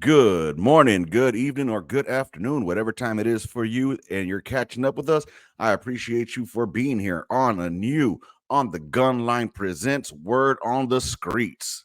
Good morning, good evening, or good afternoon, whatever time it is for you, and you're catching up with us. I appreciate you for being here on a new On the Gun Line Presents Word on the Screets.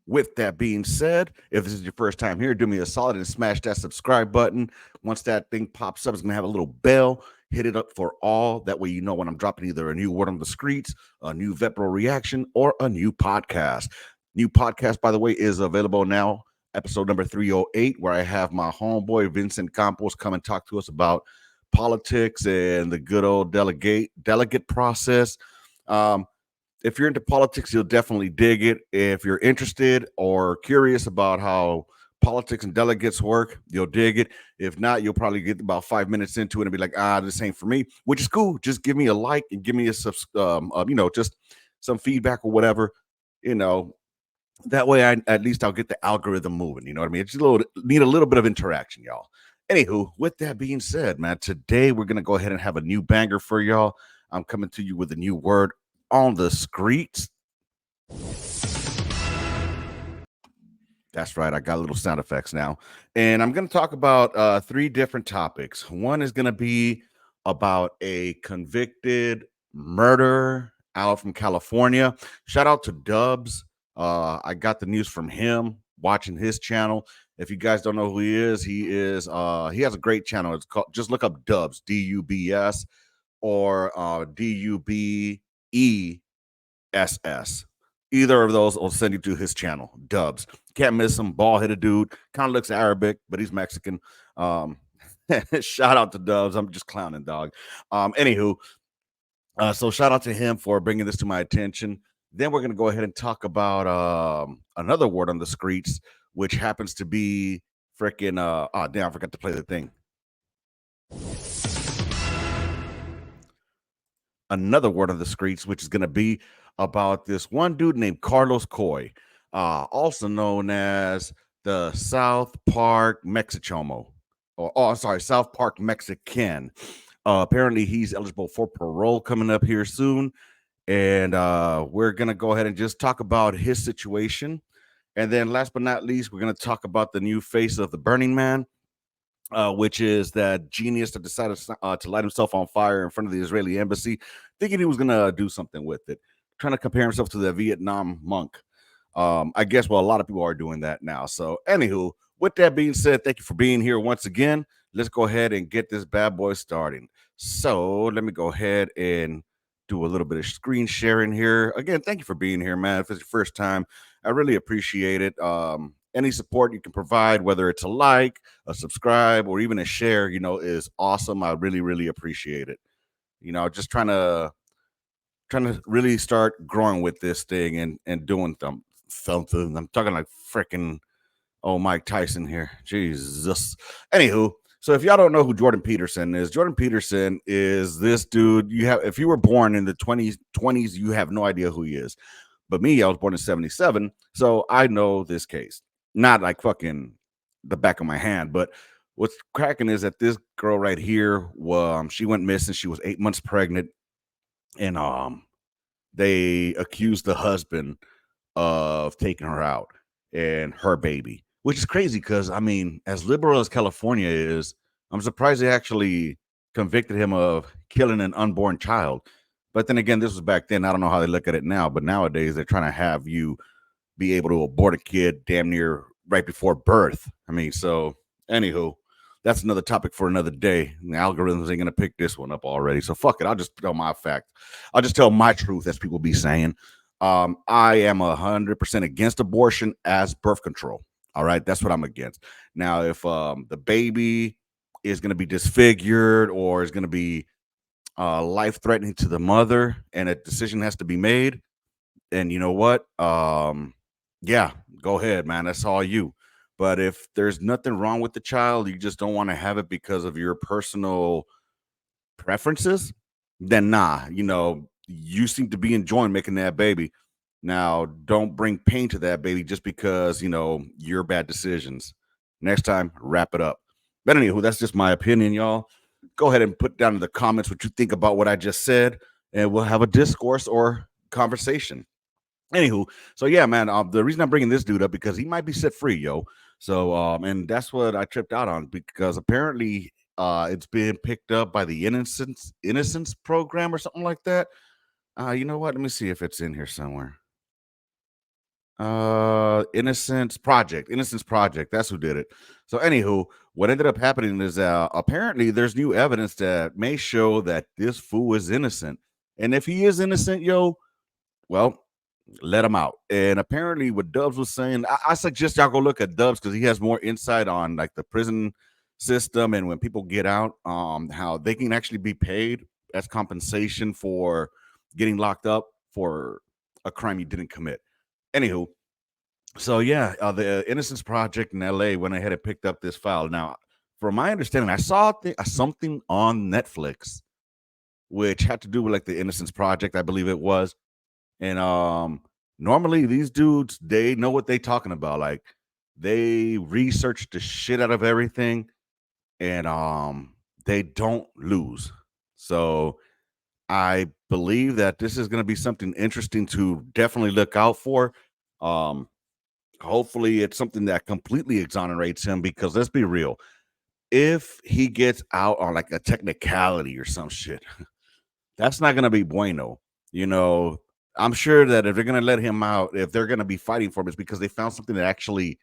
With that being said, if this is your first time here, do me a solid and smash that subscribe button. Once that thing pops up, it's going to have a little bell. Hit it up for all. That way, you know when I'm dropping either a new word on the streets, a new Vetbro reaction, or a new podcast. New podcast, by the way, is available now. Episode number 308, where I have my homeboy Vincent Campos come and talk to us about politics and the good old delegate process. Um, if you're into politics, you'll definitely dig it. If you're interested or curious about how politics and delegates work, you'll dig it. If not, you'll probably get about 5 minutes into it and be like, this ain't for me, which is cool. Just give me a like and give me just some feedback or whatever, you know. That way, at least I'll get the algorithm moving. You know what I mean? It's need a little bit of interaction, y'all. Anywho, with that being said, man, today we're gonna go ahead and have a new banger for y'all. I'm coming to you with a new word on the screets. That's right. I got little sound effects now. And I'm going to talk about three different topics. One is going to be about a convicted murderer out from California. Shout out to Dubs. I got the news from him watching his channel. If you guys don't know who he has a great channel. It's called, just look up Dubs, DUBS, or DUBESS. Either of those will send you to his channel, Dubs. Can't miss him. Ball-headed dude. Kind of looks Arabic, but he's Mexican. Shout out to Dubs. I'm just clowning, dog. Anywho, so shout out to him for bringing this to my attention. Then we're going to go ahead and talk about another word on the streets, which happens to be freaking. Damn, I forgot to play the thing. Another word on the streets, which is going to be about this one dude named Carlos Coy, also known as the South Park Mexichomo. I'm sorry, South Park Mexican. Apparently, he's eligible for parole coming up here soon. And we're going to go ahead and just talk about his situation. And then last but not least, we're going to talk about the new face of the Burning Man, which is that genius that decided to light himself on fire in front of the Israeli embassy, thinking he was going to do something with it, trying to compare himself to the Vietnam monk. I guess, well, a lot of people are doing that now. So, anywho, with that being said, thank you for being here once again. Let's go ahead and get this bad boy starting. So, let me go ahead and do a little bit of screen sharing here. Again, thank you for being here, man. If it's your first time, I really appreciate it. Any support you can provide, whether it's a like, a subscribe, or even a share, is awesome. I really, really appreciate it. Just trying to really start growing with this thing and doing something. I'm talking like freaking Mike Tyson here. Jesus. Anywho, so if y'all don't know who Jordan Peterson is this dude. If you were born in the 20s, you have no idea who he is. But me, I was born in 77, so I know this case. Not like fucking the back of my hand, but what's cracking is that this girl right here, she went missing. She was 8 months pregnant, and they accused the husband of taking her out and her baby, which is crazy because I mean, as liberal as California is, I'm surprised they actually convicted him of killing an unborn child. But then again, this was back then. I don't know how they look at it now, but nowadays they're trying to have you be able to abort a kid damn near right before birth. I mean, so anywho, that's another topic for another day. The algorithms ain't gonna pick this one up already. So fuck it. I'll just tell my fact. I'll just tell my truth, as people be saying. I am 100% against abortion as birth control. All right, that's what I'm against. Now, if the baby is going to be disfigured or is going to be life threatening to the mother, and a decision has to be made, and you know what? Yeah, go ahead, man. That's all you. But if there's nothing wrong with the child, you just don't want to have it because of your personal preferences, then nah, you seem to be enjoying making that baby. Now, don't bring pain to that baby just because, your bad decisions. Next time, wrap it up. But anywho, that's just my opinion, y'all. Go ahead and put down in the comments what you think about what I just said, and we'll have a discourse or conversation. Anywho, so yeah, man. The reason I'm bringing this dude up because he might be set free, yo. So, and that's what I tripped out on because apparently, it's been picked up by the Innocence program or something like that. You know what? Let me see if it's in here somewhere. Innocence Project. That's who did it. So, anywho, what ended up happening is apparently there's new evidence that may show that this fool is innocent, and if he is innocent, yo, well, let him out. And apparently, what Dubs was saying, I suggest y'all go look at Dubs because he has more insight on like the prison system and when people get out, how they can actually be paid as compensation for getting locked up for a crime you didn't commit. Anywho, so yeah, the Innocence Project in LA went ahead and picked up this file. Now, from my understanding, I saw something on Netflix which had to do with like the Innocence Project, I believe it was. And normally these dudes, they know what they talking about. Like they research the shit out of everything and they don't lose. So I believe that this is going to be something interesting to definitely look out for. Um Hopefully it's something that completely exonerates him because let's be real, if he gets out on like a technicality or some shit, that's not gonna be bueno. You know, I'm sure that if they're gonna let him out, if they're gonna be fighting for him, it's because they found something that actually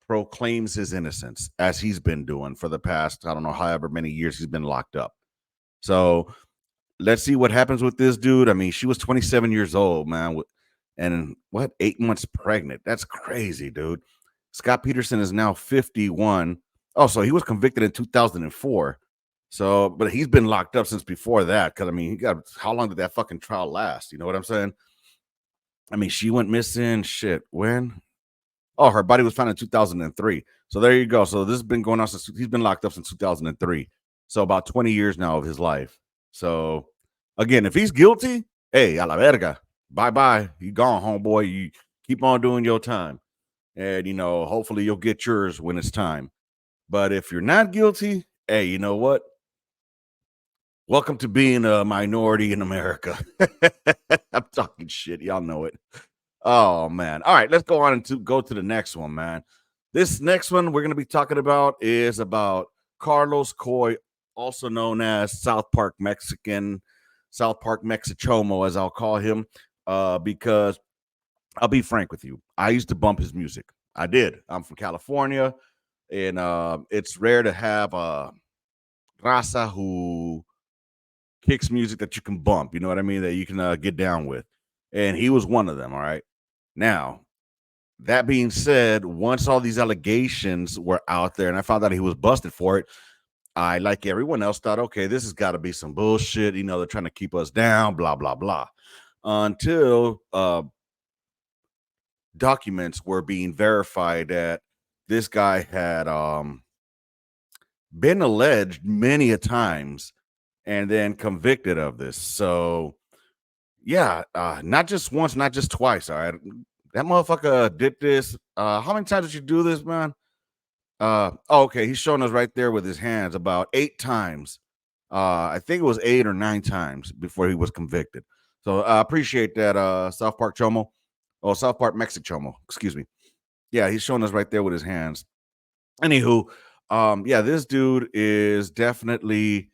proclaims his innocence, as he's been doing for the past, I don't know, however many years he's been locked up. So let's see what happens with this dude. I mean, she was 27 years old, man, and what, 8 months pregnant. That's crazy, dude. Scott Peterson is now 51. Oh, so he was convicted in 2004. So, but he's been locked up since before that. Cause I mean, he got, how long did that fucking trial last? You know what I'm saying? I mean, she went missing. Shit. When? Oh, her body was found in 2003. So there you go. So this has been going on since he's been locked up since 2003. So about 20 years now of his life. So again, if he's guilty, hey, a la verga. Bye bye. You gone, homeboy. You keep on doing your time. And, you know, hopefully you'll get yours when it's time. But if you're not guilty, hey, you know what? Welcome to being a minority in America. I'm talking shit. Y'all know it. Oh man. All right, let's go on and go to the next one, man. This next one we're gonna be talking about is about Carlos Coy, also known as South Park Mexichomo, as I'll call him, because I'll be frank with you. I used to bump his music. I did. I'm from California, and it's rare to have a raza who kicks music that you can bump. You know what I mean? That you can get down with. And he was one of them. All right. Now, that being said, once all these allegations were out there and I found out he was busted for it, I, like everyone else, thought, okay, this has got to be some bullshit. You know, they're trying to keep us down, blah, blah, blah. Until documents were being verified that this guy had been alleged many a times and then convicted of this. So yeah, not just once, not just twice. All right, that motherfucker did this. How many times did you do this, man? Oh, okay, he's showing us right there with his hands about 8 times. I think it was 8 or 9 times before he was convicted. So I appreciate that, South Park Chomo, or South Park Mexichomo. Excuse me. Yeah, he's showing us right there with his hands. Anywho, yeah, this dude is definitely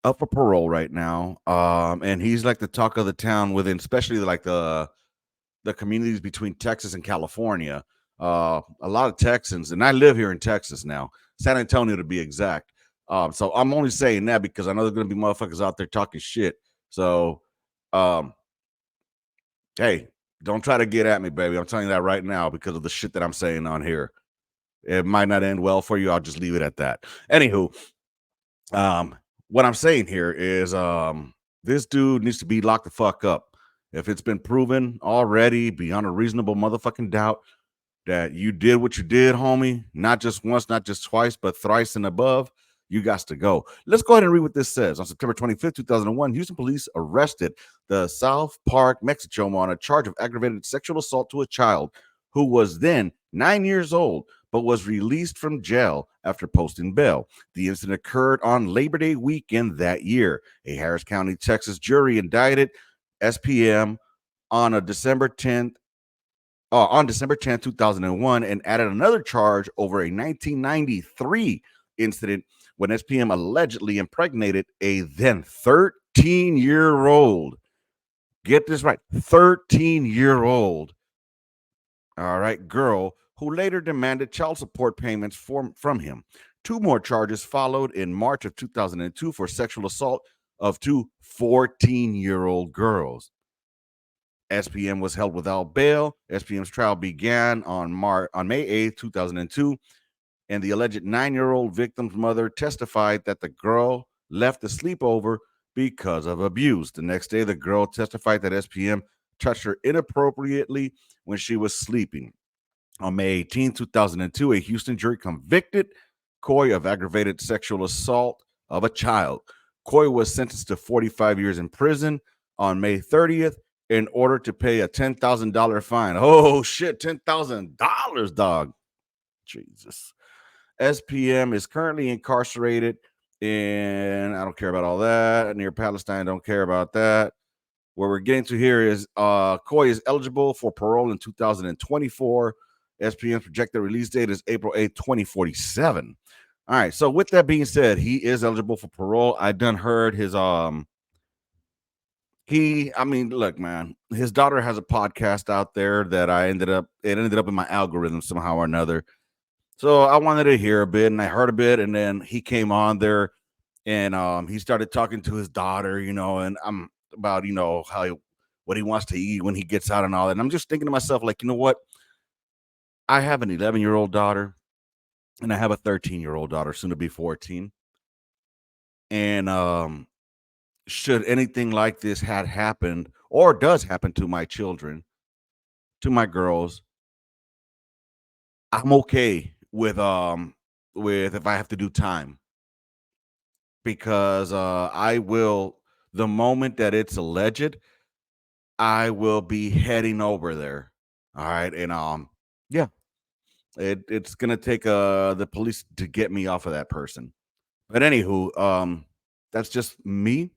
up for parole right now. And he's like the talk of the town within, especially like the communities between Texas and California. A lot of Texans, and I live here in Texas now, San Antonio to be exact. So I'm only saying that because I know there's gonna be motherfuckers out there talking shit. So, um, hey, don't try to get at me, baby. I'm telling you that right now because of the shit that I'm saying on here. It might not end well for you. I'll just leave it at that. Anywho, um, what I'm saying here is this dude needs to be locked the fuck up. If it's been proven already beyond a reasonable motherfucking doubt that you did what you did, homie, not just once, not just twice, but thrice and above, you got to go. Let's go ahead and read what this says. On September 25th, 2001, Houston police arrested the South Park Mexichomo on a charge of aggravated sexual assault to a child who was then 9 years old, but was released from jail after posting bail. The incident occurred on Labor Day weekend that year. A Harris County, Texas jury indicted SPM on a December 10th, 2001, and added another charge over a 1993 incident when SPM allegedly impregnated a then 13-year-old. Get this right, 13-year-old, all right, girl who later demanded child support payments from him. Two more charges followed in March of 2002 for sexual assault of two 14-year-old girls. SPM was held without bail. SPM's trial began on May 8th, 2002, and the alleged 9-year-old victim's mother testified that the girl left the sleepover because of abuse. The next day, the girl testified that SPM touched her inappropriately when she was sleeping. On May 18, 2002, a Houston jury convicted Coy of aggravated sexual assault of a child. Coy was sentenced to 45 years in prison on May 30th in order to pay a $10,000 fine. Oh, shit, $10,000, dog. Jesus. SPM is currently incarcerated in, I don't care about all that, near Palestine, don't care about that. What we're getting to here is Coy is eligible for parole in 2024. SPM's projected release date is April 8th, 2047. All right. So with that being said, he is eligible for parole. I done heard his look, man, his daughter has a podcast out there that it ended up in my algorithm somehow or another. So I wanted to hear a bit, and I heard a bit, and then he came on there and he started talking to his daughter, and I'm about, what he wants to eat when he gets out and all that. And I'm just thinking to myself, like, you know what? I have an 11-year-old daughter and I have a 13-year-old daughter, soon to be 14. And should anything like this had happened or does happen to my children, to my girls, I'm okay with if I have to do time, because I will, the moment that it's alleged, I will be heading over there. All right. And yeah, it's gonna take the police to get me off of that person. But anywho, that's just me.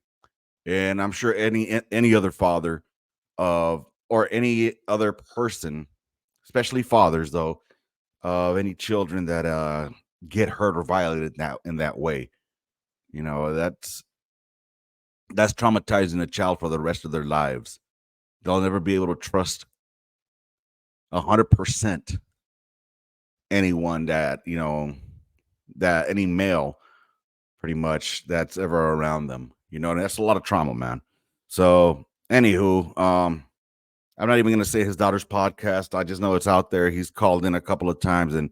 And I'm sure any other father of or any other person, especially fathers though, of any children that get hurt or violated now in that way. That's traumatizing a child for the rest of their lives. They'll never be able to trust 100% anyone that any male pretty much that's ever around them. And that's a lot of trauma, man. So anywho, I'm not even gonna say his daughter's podcast. I just know it's out there. He's called in a couple of times, and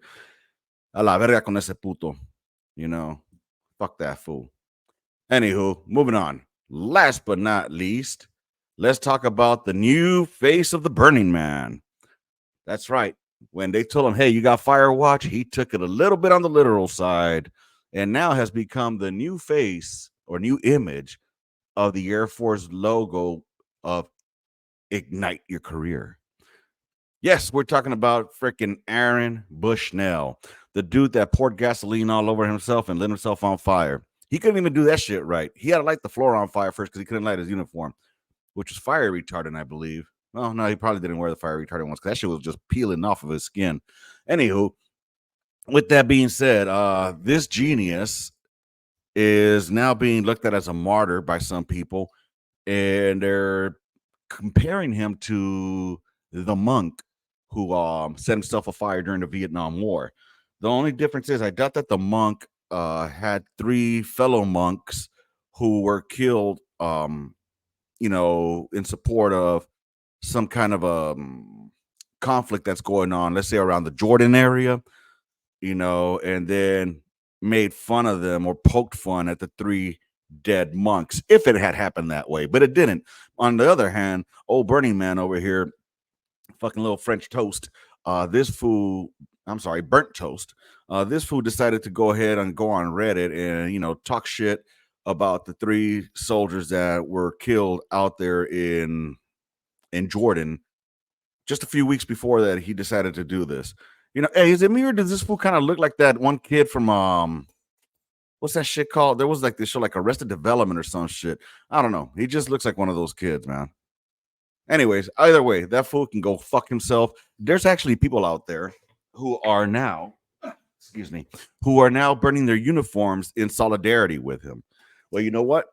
a la verga con ese puto, you know, fuck that fool. Anywho, moving on. Last but not least, let's talk about the new face of the Burning Man. That's right. When they told him, hey, you got fire watch, he took it a little bit on the literal side and now has become the new face or new image of the Air Force logo of Ignite Your Career. Yes, we're talking about freaking Aaron Bushnell, the dude that poured gasoline all over himself and lit himself on fire. He couldn't even do that shit right. He had to light the floor on fire first because he couldn't light his uniform, which was fire retardant, I believe. Well, no, he probably didn't wear the fire retardant ones because that shit was just peeling off of his skin. Anywho, with that being said, this genius is now being looked at as a martyr by some people, and they're comparing him to the monk who set himself afire during the Vietnam War. The only difference is I doubt that the monk had three fellow monks who were killed, in support of some kind of conflict that's going on, let's say around the Jordan area, and then made fun of them or poked fun at the three dead monks if it had happened that way, but it didn't. On the other hand, old Burning Man over here, fucking little French toast, this fool, I'm sorry, burnt toast. This fool decided to go ahead and go on Reddit and talk shit about the three soldiers that were killed out there in Jordan just a few weeks before that. He decided to do this. Hey, is it me or does this fool kind of look like that one kid from what's that shit called? There was like this show like Arrested Development or some shit. I don't know. He just looks like one of those kids, man. Anyways, either way, that fool can go fuck himself. There's actually people out there who are now, excuse me, who are now burning their uniforms in solidarity with him. Well, you know what?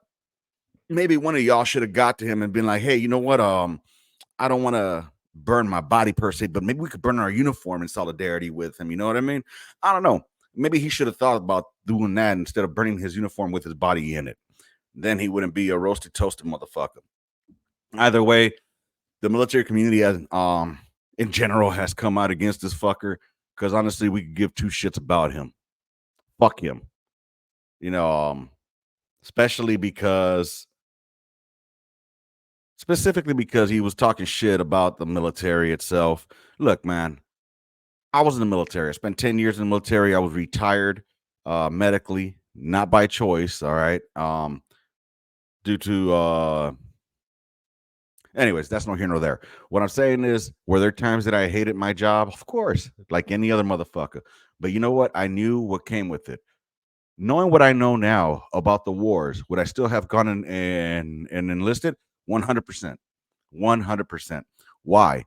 Maybe one of y'all should have got to him and been like, "Hey, you know what? I don't want to burn my body per se, but maybe we could burn our uniform in solidarity with him." You know what I mean? I don't know. Maybe he should have thought about doing that instead of burning his uniform with his body in it. Then he wouldn't be a roasted, toasted motherfucker. Either way, the military community has, in general, has come out against this fucker because honestly, we could give two shits about him. Fuck him. You know, especially because, specifically because he was talking shit about the military itself. Look, man, I was in the military. I spent 10 years in the military. I was retired medically, not by choice. All right. Due to anyways, that's no here nor there. What I'm saying is, were there times that I hated my job? Of course, like any other motherfucker. But you know what? I knew what came with it. Knowing what I know now about the wars, would I still have gone and enlisted? 100%. 100%. Why?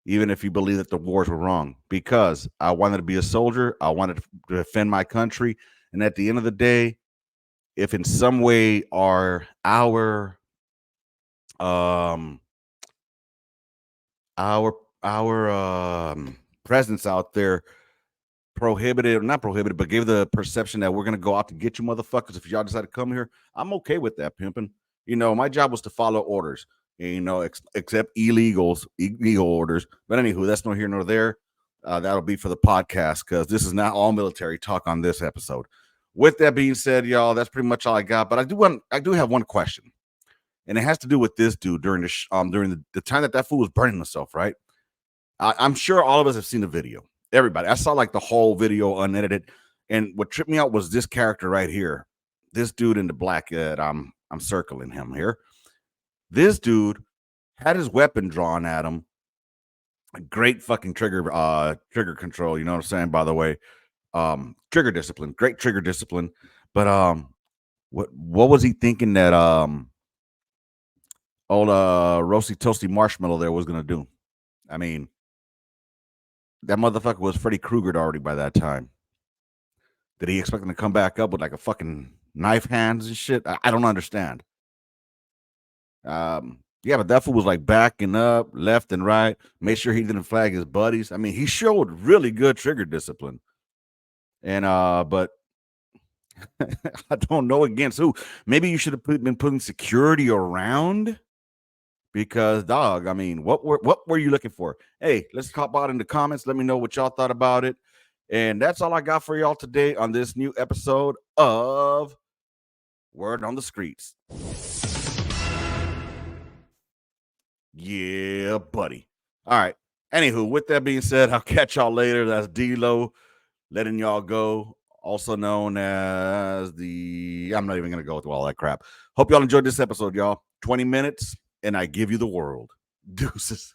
Even if you believe that the wars were wrong, because I wanted to be a soldier. I wanted to defend my country. And at the end of the day, if in some way um our presence out there prohibited, or not prohibited, but gave the perception that we're gonna go out to get you motherfuckers if y'all decide to come here, I'm okay with that, pimping. You know, my job was to follow orders, and, you know, except illegal orders. But anywho, that's no here nor there. That'll be for the podcast because this is not all military talk on this episode. With that being said, y'all, that's pretty much all I got. But I do have one question, and it has to do with this dude during the time that fool was burning himself. Right, I'm sure all of us have seen the video. Everybody, I saw like the whole video unedited, and what tripped me out was this character right here, this dude in the black that I'm circling him here. This dude had his weapon drawn at him. Great fucking trigger control. You know what I'm saying? By the way, trigger discipline, great trigger discipline. But what was he thinking that old roasty toasty marshmallow there was gonna do? I mean, that motherfucker was Freddy Krueger already by that time. Did he expect him to come back up with like a fucking knife hands and shit? I don't understand. Yeah, but that fool was like backing up left and right, made sure he didn't flag his buddies. I mean, he showed really good trigger discipline. And but I don't know against who. Maybe you should have been putting security around, because dog, I mean, what were you looking for? Hey, let's hop out in the comments. Let me know what y'all thought about it. And that's all I got for y'all today on this new episode of Word on the Screets. Yeah, buddy. All right. Anywho, with that being said, I'll catch y'all later. That's D-Lo letting y'all go, also known as I'm not even going to go through all that crap. Hope y'all enjoyed this episode, y'all. 20 minutes, and I give you the world. Deuces.